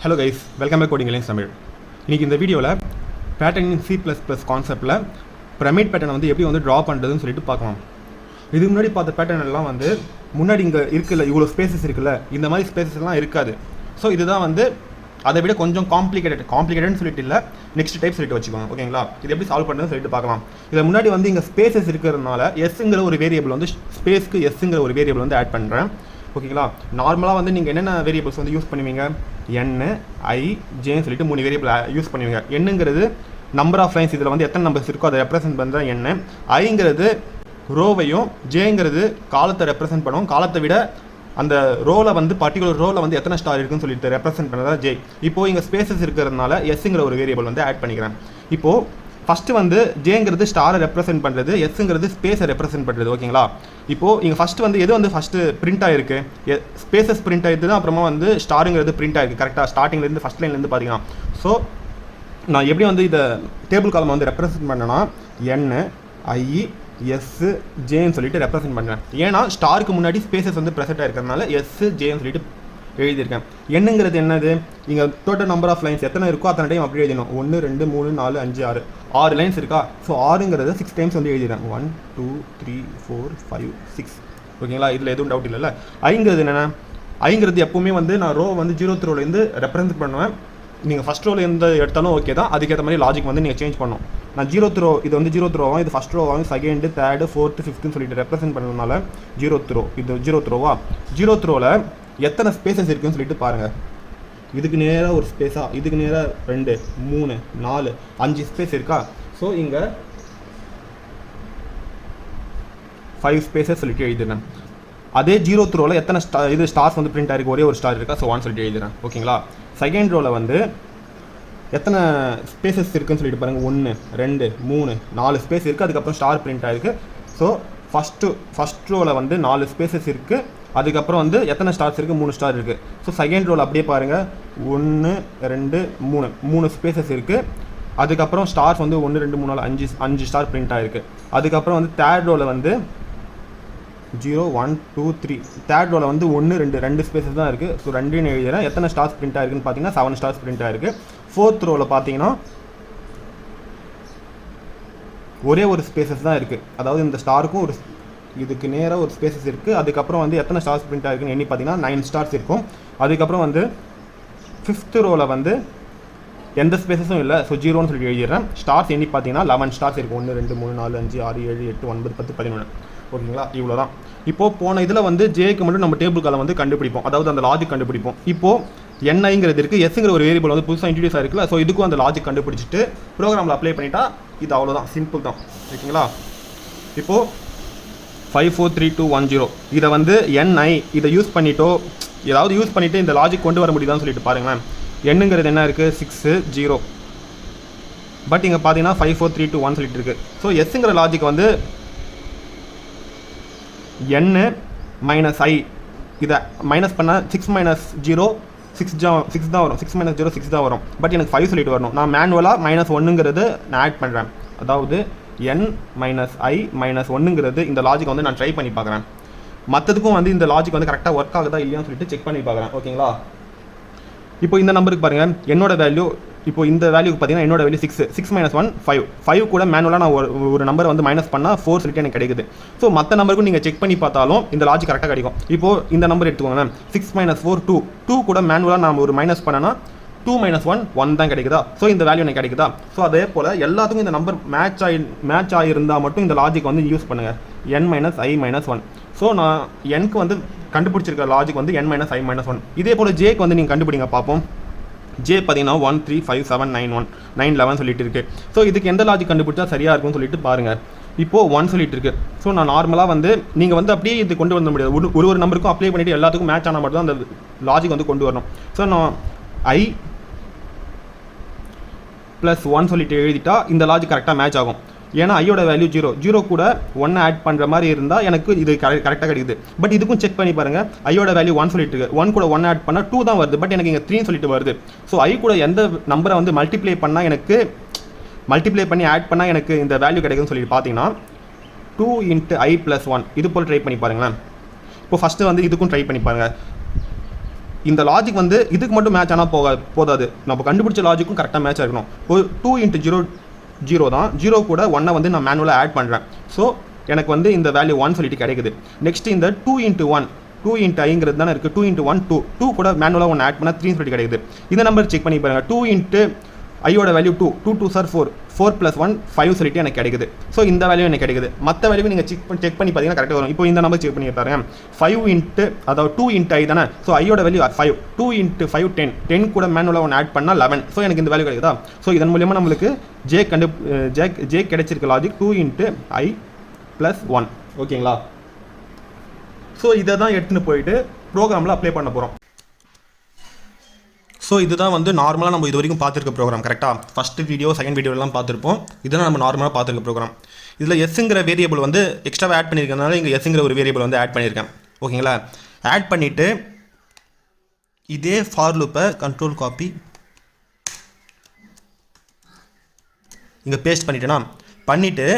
Hello guys, welcome back coding lines Tamil. இன்றைக்கி இந்த வீடியோவில் பேட்டர்ன் இன் C++ கான்செப்டில் பிரமிட் பேட்டர்னை வந்து எப்படி வந்து ட்ரா பண்ணுறதுன்னு சொல்லிட்டு பார்க்கலாம். இதுக்கு முன்னாடி பார்த்த பேட்டர்ன் எல்லாம் வந்து முன்னாடி இங்கே இருக்குல்ல, இவ்வளோ ஸ்பேசஸ் இருக்குல்ல, இந்த மாதிரி ஸ்பேசஸ்லாம் இருக்காது. ஸோ இதுதான் வந்து அதை விட கொஞ்சம் காம்ப்ளிகேட்டட்னு சொல்லிட்டு இல்லை, நெக்ஸ்ட் டைப் சொல்லிட்டு வச்சுக்கோங்க. ஓகேங்களா? இது எப்படி சால்வ் பண்ணுறதுன்னு சொல்லிட்டு பார்க்கலாம். இதில் முன்னாடி வந்து இங்கே ஸ்பேசஸ் இருக்கிறதுனால எஸ்ங்கிற ஒரு வேரியபிள் வந்து ஸ்பேஸ்க்கு எஸ்ங்கிற ஒரு வேரியபிள் வந்து ஆட் பண்ணுறேன். ஓகேங்களா? நார்மலாக வந்து நீங்கள் என்னென்ன வேரியபிள்ஸ் வந்து யூஸ் பண்ணுவீங்க? என், ஐ, ஜேன்னு சொல்லிட்டு 3 வேரியபிள் யூஸ் பண்ணுவீங்க. என்னங்கிறது நம்பர் ஆஃப் லைன்ஸ், இதில் வந்து எத்தனை நம்பர்ஸ் இருக்கோ அதை ரெப்ரசென்ட் பண்ணுற என். ஐங்கிறது ரோவையும், ஜேங்கிறது காலத்தை ரெப்ரசென்ட் பண்ணுவோம். காலத்தை விட அந்த ரோவில் வந்து பர்டிகுலர் ரோவில் வந்து எத்தனை ஸ்டார் இருக்குன்னு சொல்லிட்டு ரெப்ரசென்ட் பண்ணுறதா ஜே. இப்போது இங்கே ஸ்பேசஸ் இருக்கிறதுனால எஸ்ங்கிற ஒரு வேரியபிள் வந்து ஆட் பண்ணிக்கிறேன். இப்போது ஃபஸ்ட்டு வந்து ஜேங்கிறது ஸ்டாரை ரெப்ரசென்ட் பண்ணுறது, எஸ்ங்கிறது ஸ்பேஸை ரெப்ரசென்ட் பண்ணுறது. ஓகேங்களா? இப்போது இங்கே ஃபஸ்ட்டு வந்து எது வந்து ஃபஸ்ட்டு பிரிண்ட் ஆகிருக்கு? ஸ்பேசஸ் பிரிண்ட் ஆகிடுது தான், அப்புறமா வந்து ஸ்டாருங்கிறது பிரிண்ட் ஆகிருக்கு. கரெக்டாக ஸ்டார்டிங்லேருந்து ஃபஸ்ட் லைன்லேருந்து பார்த்தீங்கன்னா. ஸோ நான் எப்படி வந்து இதை டேபிள் காலம் வந்து ரெப்ரசென்ட் பண்ணேன்னா என், ஐ, எஸ், ஜேன்னு சொல்லிட்டு ரெப்ரசென்ட் பண்ணுறேன். ஏன்னா ஸ்டாருக்கு முன்னாடி ஸ்பேசஸ் வந்து ப்ரெசென்ட் ஆகிருக்கிறதுனால எஸ், ஜேன்னு சொல்லிட்டு எழுதியிருக்கேன். என்னங்கிறது என்னது? இங்கே டோட்டல் நம்பர் ஆஃப் லைன்ஸ் எத்தனை இருக்கோ அத்தனை டைம் அப்படி எழுதணும். 1 2 3 4 5 6 லைன்ஸ் இருக்கா? ஸோ 6ங்கிறது 6 டைம்ஸ் வந்து எழுதிடுறேன். 1 2 3 4 5 6. ஓகேங்களா? இதில் எதுவும் டவுட் இல்லைல்ல. ஐங்கிறது என்னென்ன? ஐங்கிறது எப்போவுமே வந்து நான் ரோ வந்து 0th ரோலேருந்து ரெப்ரசென்ட் பண்ணுவேன். நீங்கள் ஃபஸ்ட் ரோவில் எந்த எடுத்தாலும் ஓகே தான், அதுக்கேற்ற மாதிரி லாஜிக் வந்து நீங்கள் சேஞ்ச் பண்ணணும். நான் 0th ரோ, இது வந்து 0th ரோவாகும், இது ஃபஸ்ட் ரோவாகும், செகண்டு, தேர்டு, ஃபோர்த்து, ஃபிஃப்த்துன்னு சொல்லிட்டு ரெப்ரசென்ட் பண்ணதுனால 0th ரோ. இது 0th ரோவா? 0th ரோவில் எத்தனை ஸ்பேசஸ் இருக்குன்னு சொல்லிட்டு பாருங்கள். இதுக்கு நேராக ஒரு ஸ்பேஸா, இதுக்கு நேராக 2 3 4 5 ஸ்பேஸ் இருக்கா? ஸோ இங்கே 5 ஸ்பேஸஸ் சொல்லிட்டு எழுதிடுறேன். அதே 0th ரோவில் எத்தனை ஸ்டார்ஸ் வந்து பிரிண்ட் ஆகிருக்கு? ஒரே ஒரு ஸ்டார் இருக்கா? ஸோ 1 சொல்லிட்டு எழுதிடுறேன். ஓகேங்களா? செகண்ட் ரோவில் வந்து எத்தனை ஸ்பேசஸ் இருக்குன்னு சொல்லிட்டு பாருங்கள். 1 2 3 4 ஸ்பேஸ் இருக்குது, அதுக்கப்புறம் ஸ்டார் பிரிண்ட் ஆகிருக்கு. ஸோ ஃபஸ்ட் ரோவில் வந்து 4 ஸ்பேசஸ் இருக்குது, அதுக்கப்புறம் வந்து எத்தனை ஸ்டார்ஸ் இருக்குது? 3 ஸ்டார் இருக்குது. ஸோ செகண்ட் ரோல் அப்படியே பாருங்கள். 1 2 3 ஸ்பேசஸ் இருக்குது, அதுக்கப்புறம் ஸ்டார்ஸ் வந்து 1 2 3 4 5 ஸ்டார் பிரிண்ட் ஆகிருக்கு. அதுக்கப்புறம் வந்து தேர்ட் ரோவில் வந்து 0 1 2 3, தேர்ட் ரோவில் வந்து 1 2 ஸ்பேசஸ் தான் இருக்குது. ஸோ 2ன்னு எழுதுறேன். எத்தனை ஸ்டார்ஸ் பிரிண்ட் ஆகிருக்குன்னு பார்த்தீங்கன்னா 7 ஸ்டார்ஸ் பிரிண்ட் ஆகிருக்கு. ஃபோர்த் ரோவில் பார்த்தீங்கன்னா ஒரே ஒரு ஸ்பேசஸ் தான் இருக்குது. அதாவது இந்த ஸ்டாருக்கும் ஒரு இதுக்கு நேராக ஒரு ஸ்பேசஸ் இருக்குது. அதுக்கப்புறம் வந்து எத்தனை ஸ்டார்ஸ் பிரிண்ட் ஆகிருக்குன்னு எண்ணி பார்த்தீங்கன்னா 9 ஸ்டார்ஸ் இருக்கும். அதுக்கப்புறம் வந்து ஃபிஃப்த் ரோவில் வந்து எந்த ஸ்பேசஸும் இல்லை. ஸோ 0ன்னு சொல்லிட்டு எழுதிடுறேன். ஸ்டார்ஸ் எண்ணி பார்த்தீங்கன்னா 11 ஸ்டார்ஸ் இருக்கும். 1 2 3 4 5 6 7 8 9 10 11. ஓகேங்களா? இவ்வளோ தான். இப்போது போன இதில் வந்து ஜேக்கு மட்டும் நம்ம டேபிள் காலம் வந்து கண்டுபிடிப்போம், அதாவது அந்த லாஜிக் கண்டுபிடிப்போம். இப்போது என்ஐங்கிறது இருக்குது, எஸ்ங்கிற ஒரு வேரியபிள் வந்து புதுசாக இன்ட்ரடியூஸ் ஆகிருக்குல்ல. ஸோ இதுக்கும் அந்த லாஜிக் கண்டுபிடிச்சிட்டு ப்ரோக்ராமில் அப்ளை பண்ணிட்டா இது அவ்வளோதான், சிம்பிள் தான். ஓகேங்களா? இப்போது 5 4 3 2 1 0 இதை வந்து என்ஐ இதை யூஸ் பண்ணிட்டோ ஏதாவது யூஸ் பண்ணிவிட்டு இந்த லாஜிக் கொண்டு வர முடியுதான்னு சொல்லிட்டு பாருங்களேன். எண்ணுங்கிறது என்ன இருக்குது? 6 0. பட் இங்கே பார்த்தீங்கன்னா 5 4 3 2 1 சொல்லிட்டு இருக்குது. ஸோ எஸ்ங்கிற லாஜிக் வந்து n மைனஸ் ஐ, இதை மைனஸ் பண்ணால் 6 மைனஸ் 0 6 தான் வரும். 6 மைனஸ் 0 6 தான் வரும். பட் எனக்கு 5 சொல்லிட்டு வரணும். நான் மேனுவலாக -1ங்கிறது நான் ஆட் பண்ணுறேன். அதாவது n மைனஸ் ஐ மைனஸ் 1ங்கிறது இந்த லாஜிக் வந்து நான் ட்ரை பண்ணி பார்க்குறேன். மற்றதுக்கும் வந்து இந்த லாஜிக் வந்து கரெக்டாக ஒர்க் ஆகுதா இல்லையான்னு சொல்லிட்டு செக் பண்ணி பார்க்குறேன். ஓகேங்களா? இப்போ இந்த நம்பருக்கு பாருங்கள், என்னோட வேல்யூ இப்போ இந்த வேல்யூக்கு பார்த்தீங்கன்னா என்னோட வேல்யூ 6 மைனஸ் 1 5 கூட மேனுவலாக நான் ஒரு நம்பர் வந்து மைனஸ் பண்ணால் 4 சொல்லிட்டு எனக்கு கிடைக்குது. ஸோ மற்ற நம்பருக்கும் நீங்கள் செக் பண்ணி பார்த்தாலும் இந்த லாஜிக் கரெக்டாக கிடைக்கும். இப்போது இந்த நம்பர் எடுத்துக்கோங்க. 6 மைனஸ் 4 2 கூட மேனுவலாக நான் ஒரு மைனஸ் பண்ணேன்னா 2 மைனஸ் 1 தான் கிடைக்குதா? ஸோ இந்த வேல்யூ எனக்கு கிடைக்குதா? ஸோ அதே போல் எல்லாத்துக்கும் இந்த நம்பர் மேட்ச் ஆகியிருந்தால் மட்டும் இந்த லாஜிக் வந்து யூஸ் பண்ணுங்கள். n மைனஸ் ஐ மைனஸ் 1. ஸோ நான் எனக்கு வந்து கண்டுபிடிச்சிருக்க லாஜிக் வந்து n மைனஸ் ஐ மைனஸ் 1. இதே போல் ஜேக்கு வந்து நீங்கள் கண்டுபிடிங்க பார்ப்போம். ஜே பார்த்தீங்கன்னா 1 3 5 7 9 1 9 11 சொல்லிட்டு இருக்குது. ஸோ இதுக்கு எந்த லாஜிக் கண்டுபிடிச்சா சரியாக இருக்கும்னு சொல்லிட்டு பாருங்கள். இப்போது 1 சொல்லிட்டு இருக்குது. ஸோ நான் நார்மலாக வந்து நீங்கள் வந்து அப்படியே இது கொண்டு வர முடியாது. ஒரு நம்பருக்கும் அப்ளை பண்ணிவிட்டு எல்லாத்துக்கும் மேட்ச் ஆனால் மட்டும் தான் அந்த லாஜிக் வந்து கொண்டு வரணும். ஸோ நான் ஐ ப்ளஸ் 1 சொல்லிட்டு எழுதிட்டா இந்த லாஜிக் கரெக்டாக மேட்ச் ஆகும். ஏன்னா ஐயோட வேல்யூ 0 கூட 1 ஆட் பண்ணுற மாதிரி இருந்தால் எனக்கு இது கரெக்டாக கிடைக்குது. பட் இதுக்கும் செக் பண்ணி பாருங்கள். ஐயோட வேல்யூ 1 சொல்லிட்டு இருக்கு. 1 கூட 1 ஆட் பண்ணால் 2 தான் வருது. பட் எனக்கு இங்கே 3 சொல்லிட்டு வருது. ஸோ ஐ கூட எந்த நம்பரை வந்து மல்டிப்ளை பண்ணி ஆட் பண்ணால் எனக்கு இந்த வேல்யூ கிடைக்குன்னு சொல்லிட்டு பார்த்தீங்கன்னா 2 × i + 1 இது போல் ட்ரை பண்ணி பாருங்களேன். இப்போ ஃபஸ்ட்டு வந்து இதுக்கும் ட்ரை பண்ணி பாருங்கள். இந்த லாஜிக் வந்து இதுக்கு மட்டும் மேட்ச் ஆனால் போதாது, நம்ம கண்டுபிடிச்ச லாஜிக்கும் கரெக்டாக மேட்ச் ஆகணும். ஒரு 2 × 0 0 தான், 0 கூட 1 வந்து நான் மேனுவலாக ஆட் பண்ணுறேன். ஸோ எனக்கு வந்து இந்த வேல்யூ 1 சொல்லிட்டு கிடைக்குது. நெக்ஸ்ட் இந்த 2 × 1 2 × iங்கிறது தானே இருக்குது, 2 × 1 2 2 கூட மேனுவலாக 1 ஆட் பண்ணால் 3 சொல்லிட்டு கிடைக்குது. இந்த நம்பர் செக் பண்ணி பாருங்கள், 2 × ஐயோட வேல்யூ 2 2 2 சார் 4 4 + 1 5 சொல்லிட்டு எனக்கு கிடைக்குது. ஸோ இந்த வேல்யூ எனக்கு கிடைக்குது. மற்ற வேல்யூ நீங்கள் செக் பண்ணி பார்த்தீங்கன்னா கரெக்டாக வரும். இப்போ இந்த நம்பர் செக் பண்ணி பாருங்க, 5 அதாவது 2 × i தானே. ஸோ ஐயோட வேல்யூ 5 2 × 5 10 10 கூட மேனுவலாக 1 ஆட் பண்ணால் 11. ஸோ எனக்கு இந்த வேல்யூ கிடைக்குதா. ஸோ இதன் மூலியமாக நம்மளுக்கு ஜே கிடைச்சிருக்க லாஜிக் 2 × i + 1. ஓகேங்களா. ஸோ இதை தான் எடுத்துன்னு போயிட்டு ப்ரோக்ராமில் அப்ளை பண்ண போகிறோம். ஸோ இதுதான் வந்து நார்மலாக நம்ம இது வரைக்கும் பார்த்துருக்க ப்ரோக்ராம். கரெக்டாக ஃபஸ்ட்டு வீடியோ செகண்ட் வீடியோலாம் பார்த்துருப்போம். இதுதான் நம்ம நார்மலாக பார்த்துருக்க ப்ரோக்ராம். இதில் எஸ்ங்கிற வேரியபிள் வந்து எக்ஸ்ட்ராவாக ஆட் பண்ணியிருக்கனால இங்கே எஸ்ங்கிற ஒரு வேரியபிள் வந்து ஆட் பண்ணியிருக்கேன். ஓகேங்களா. ஆட் பண்ணிவிட்டு இதே ஃபார் லூப்பை கண்ட்ரோல் காப்பி இங்கே பேஸ்ட் பண்ணிட்டேன்னா பண்ணிவிட்டு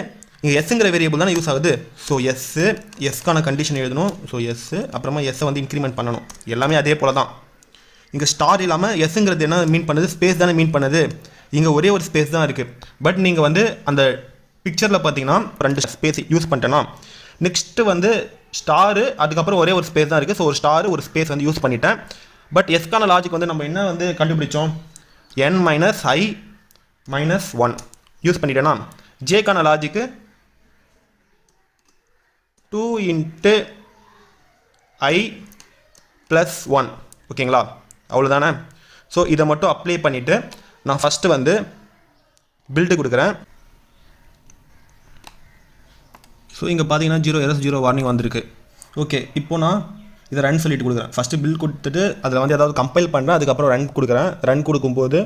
இங்கே எஸ்ங்கிற வேரியபிள் தானே யூஸ் ஆகுது. ஸோ எஸ்க்கான கண்டிஷன் எழுதணும். ஸோ அப்புறமா எஸ்ஸை வந்து இன்க்ரிமெண்ட் பண்ணணும். எல்லாமே அதே போல் தான். இங்கே ஸ்டார் இல்லாமல் எஸ்ங்கிறது என்ன மீன் பண்ணுது, ஸ்பேஸ் தானே மீன் பண்ணுது. இங்கே ஒரே ஒரு ஸ்பேஸ் தான் இருக்குது. பட் நீங்கள் வந்து அந்த பிக்சரில் பார்த்தீங்கன்னா 2 ஸ்பேஸ் யூஸ் பண்ணிட்டேன்னா நெக்ஸ்ட்டு வந்து ஸ்டாரு, அதுக்கப்புறம் ஒரே ஒரு ஸ்பேஸ் தான் இருக்குது. ஸோ ஒரு ஸ்டாரு ஒரு ஸ்பேஸ் வந்து யூஸ் பண்ணிட்டேன். பட் எஸ்க்கான லாஜிக் வந்து நம்ம என்ன வந்து கண்டுபிடிச்சோம், n - i - 1 யூஸ் பண்ணிட்டேன்னா ஜேக்கான லாஜிக்கு 2 × i + 1. ஓகேங்களா. அவ்வளோதானே. ஸோ இதை மட்டும் அப்ளை பண்ணிவிட்டு நான் ஃபஸ்ட்டு வந்து பில்டு கொடுக்குறேன். ஸோ இங்கே பார்த்தீங்கன்னா 0 errors 0 வார்னிங் வந்திருக்கு. ஓகே, இப்போ நான் இதை ரன் சொல்லிட்டு கொடுக்குறேன். ஃபஸ்ட்டு பில் கொடுத்துட்டு அதில் வந்து ஏதாவது கம்பைல் பண்ணுறேன், அதுக்கப்புறம் ரன் கொடுக்குறேன். ரன் கொடுக்கும்போது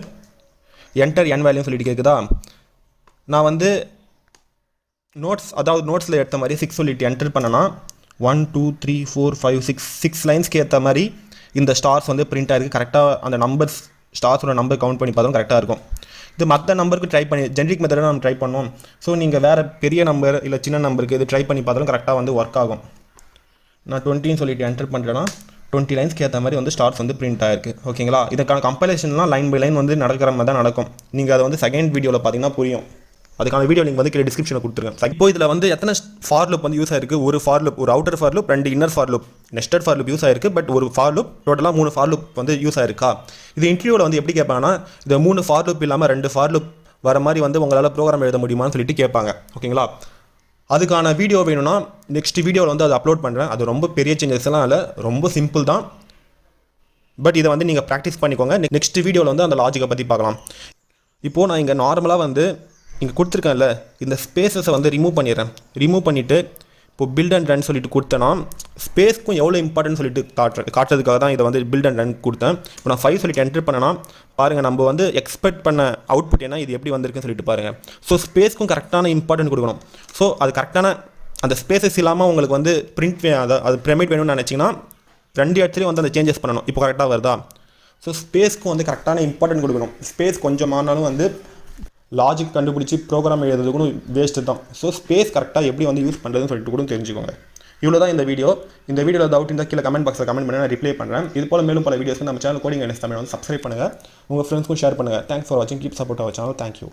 என்டர் n வேல்யூன்னு சொல்லிட்டு கேட்குதா. நான் வந்து நோட்ஸில் எடுத்த மாதிரி 6 சொல்லிட்டு என்டர் பண்ணனா 1 2 3 4 5 6 லைன்ஸ்க்கு ஏற்ற மாதிரி இந்த ஸ்டார்ஸ் வந்து பிரிண்ட் ஆகிருக்கு. கரெக்டாக அந்த நம்பர்ஸ் ஸ்டார்ஸோட நம்பர் கவுண்ட் பண்ணி பார்த்தோம் கரெக்டாக இருக்கும். இது மற்ற நம்பருக்கு ட்ரை பண்ணி ஜென்ரிக் மெத்தடை நம்ம ட்ரை பண்ணோம். ஸோ நீங்கள் வேறு பெரிய நம்பர் இல்லை சின்ன நம்பருக்கு இது ட்ரை பண்ணி பார்த்தாலும் கரெக்டாக வந்து ஒர்க் ஆகும். நான் 20 சொல்லிட்டு என்டர் பண்ணுறேன்னா 20 லைன்ஸ்க்கு ஏற்ற மாதிரி வந்து ஸ்டார்ஸ் வந்து பிரிண்ட் ஆகிருக்கு. ஓகேங்களா. இதுக்கான கம்பைலேஷன்லாம் லைன் பை லைன் வந்து நடக்கிற மாதிரி தான் நடக்கும். நீங்கள் அதை வந்து செகண்ட் வீடியோவில் பார்த்தீங்கன்னா புரியும். அதுக்கான வீடியோ லிங்க் வந்து கீழே டிஸ்கிரிப்ஷனில் கொடுத்துருக்கேன். இப்போ இதில் வந்து எத்தனை ஃபார் லூப் வந்து யூஸ் ஆயிருக்கு, ஒரு ஃபார் லூப், ஒரு outer for loop, 2 inner for loop, nested for loop use ஆயிருக்கு. பட் ஒரு ஃபார் லூப் டோட்டலாக 3 ஃபார் லூப் வந்து யூஸ் ஆயிருக்கா. இது இன்டர்வியூவில் வந்து எப்படி கேட்பாங்கன்னா, இந்த 3 ஃபார் லூப் இல்லாமல் 2 ஃபார் லூப் வர மாதிரி வந்து உங்களால் ப்ரோக்ராம் எழுத முடியுமான்னு சொல்லிட்டு கேட்பாங்க. ஓகேங்களா. அதுக்கான வீடியோ வேணும்னா நெக்ஸ்ட் வீடியோவில் வந்து அதை அப்லோட் பண்ணுறேன். அது ரொம்ப பெரிய சேஞ்சஸ்லாம் இல்லை, ரொம்ப சிம்பிள் தான். பட் இதை வந்து நீங்கள் ப்ராக்டிஸ் பண்ணிக்கோங்க. நெக்ஸ்ட் வீடியோவில் வந்து அந்த லாஜிக்கை பற்றி பார்க்கலாம். இப்போது நான் இங்கே நார்மலாக வந்து இங்கே கொடுத்துருக்கேன்ல, இந்த ஸ்பேஸஸை வந்து ரிமூவ் பண்ணிவிட்டு இப்போ பில்ட் அண்ட் ரன் சொல்லிட்டு கொடுத்தேன்னா ஸ்பேஸ்க்கும் எவ்வளோ இம்பார்ட்டன்ட் சொல்லிட்டு காட்டுறதுக்காக தான் இதை வந்து பில்ட் அண்ட் ரன் கொடுத்தேன். இப்போ நான் 5 சொல்லிட்டு என்டர் பண்ணேன்னா பாருங்கள், நம்ம வந்து எக்ஸ்பெக்ட் பண்ண அவுட்புட் என்ன இது எப்படி வந்திருக்குன்னு சொல்லிட்டு பாருங்கள். ஸோ ஸ்பேஸ்க்கும் கரெக்டான இம்பார்ட்டன்ட் கொடுக்கணும். ஸோ அது கரெக்டான அந்த ஸ்பேசஸ் இல்லாமல் உங்களுக்கு வந்து பிரிண்ட் அது பிரமிட் வேணும்னு நினச்சிங்கன்னா 2 இடத்துலையும் வந்து அந்த சேஞ்சஸ் பண்ணணும். இப்போ கரெக்டாக வருதா. ஸோ ஸ்பேஸ்க்கும் வந்து கரெக்டான இம்பார்ட்டன்ட் கொடுக்கணும். ஸ்பேஸ் கொஞ்சம் மாறினாலும் வந்து லாஜிக் கண்டுபிடிச்சி ப்ரோக்ராம் எழுதுறது கூட வேஸ்ட்டு தான். ஸோ ஸ்பேஸ் கரெக்டாக எப்படி வந்து யூஸ் பண்ணுறதுன்னு சொல்லிட்டு கூட தெரிஞ்சுக்கோங்க. இவ்வளோ தான் இந்த வீடியோவில் டவுட் இருந்தால் கீழே கமெண்ட் பாக்ஸில் கமெண்ட் பண்ணி நான் ரிப்ளை பண்ணுறேன். இது போல் மேலும் பல வீடியோஸ்க்கு நம்ம சேனல் கோடிங் கைடன்ஸ் தமிழ் வந்து சப்ஸ்கிரைப் பண்ணுங்கள், உங்கள் ஃப்ரெண்ட்ஸ்க்கும் ஷேர் பண்ணுங்கள். தேங்க்ஸ் ஃபார் வாட்சிங். Keep support our channel. Thank you.